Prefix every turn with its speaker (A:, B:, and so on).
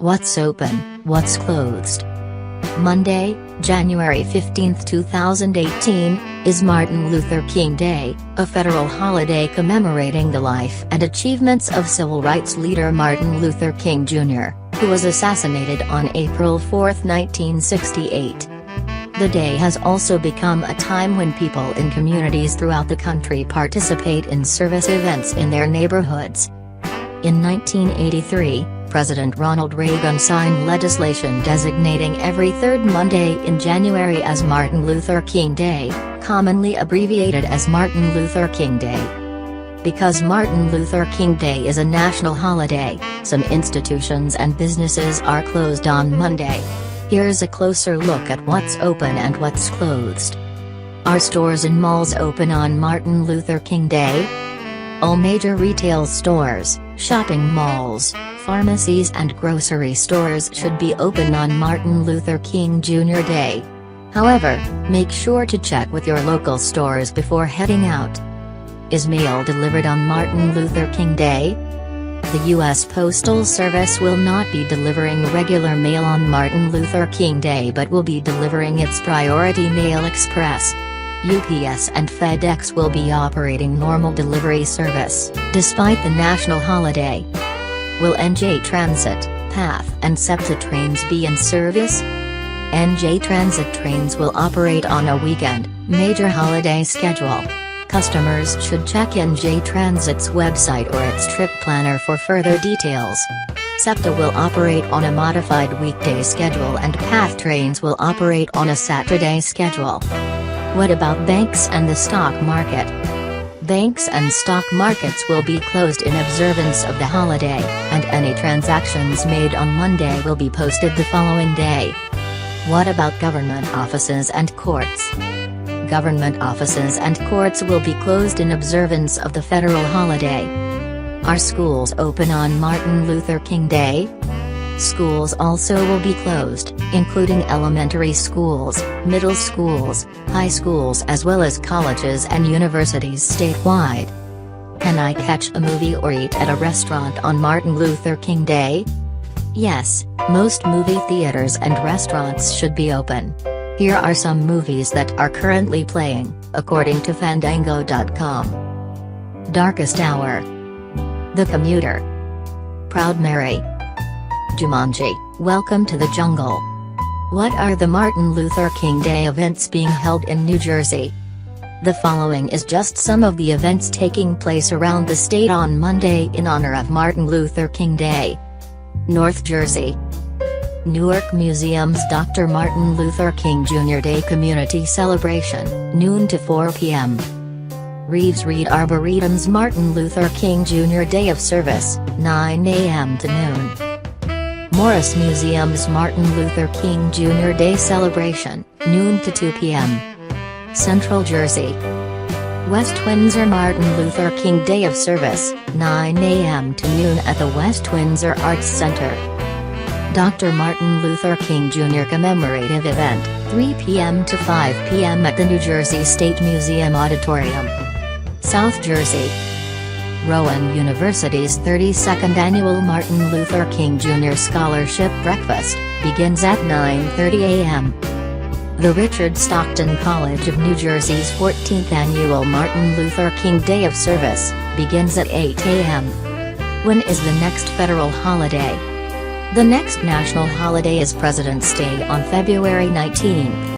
A: What's open, what's closed? Monday, January 15, 2018, is Martin Luther King Day, a federal holiday commemorating the life and achievements of civil rights leader Martin Luther King Jr., who was assassinated on April 4, 1968. The day has also become a time when people in communities throughout the country participate in service events in their neighborhoods. In 1983, President Ronald Reagan signed legislation designating every third Monday in January as Martin Luther King Day, commonly abbreviated as Martin Luther King Day. Because Martin Luther King Day is a national holiday, some institutions and businesses are closed on Monday. Here's a closer look at what's open and what's closed. Are stores and malls open on Martin Luther King Day? All major retail stores, shopping malls, pharmacies and grocery stores should be open on Martin Luther King Jr. Day. However, make sure to check with your local stores before heading out. Is mail delivered on Martin Luther King Day? The U.S. Postal Service will not be delivering regular mail on Martin Luther King Day but will be delivering its Priority Mail Express. UPS and FedEx will be operating normal delivery service, despite the national holiday. Will NJ Transit, PATH and SEPTA trains be in service? NJ Transit trains will operate on a weekend, major holiday schedule. Customers should check NJ Transit's website or its trip planner for further details. SEPTA will operate on a modified weekday schedule and PATH trains will operate on a Saturday schedule. What about banks and the stock market? Banks and stock markets will be closed in observance of the holiday, and any transactions made on Monday will be posted the following day. What about government offices and courts? Government offices and courts will be closed in observance of the federal holiday. Are schools open on Martin Luther King Day? Schools also will be closed, including elementary schools, middle schools, high schools as well as colleges and universities statewide. Can I catch a movie or eat at a restaurant on Martin Luther King Day? Yes, most movie theaters and restaurants should be open. Here are some movies that are currently playing, according to Fandango.com. Darkest Hour, The Commuter, Proud Mary, Jumanji, Welcome to the Jungle. What are the Martin Luther King Day events being held in New Jersey? The following is just some of the events taking place around the state on Monday in honor of Martin Luther King Day. North Jersey. Newark Museum's Dr. Martin Luther King Jr. Day Community Celebration, noon to 4 p.m. Reeves Reed Arboretum's Martin Luther King Jr. Day of Service, 9 a.m. to noon. Morris Museum's Martin Luther King Jr. Day Celebration, noon to 2 p.m. Central Jersey. West Windsor Martin Luther King Day of Service, 9 a.m. to noon at the West Windsor Arts Center. Dr. Martin Luther King Jr. Commemorative Event, 3 p.m. to 5 p.m. at the New Jersey State Museum Auditorium. South Jersey. Rowan University's 32nd Annual Martin Luther King Jr. Scholarship Breakfast, begins at 9:30 a.m. The Richard Stockton College of New Jersey's 14th Annual Martin Luther King Day of Service, begins at 8 a.m. When is the next federal holiday? The next national holiday is President's Day on February 19.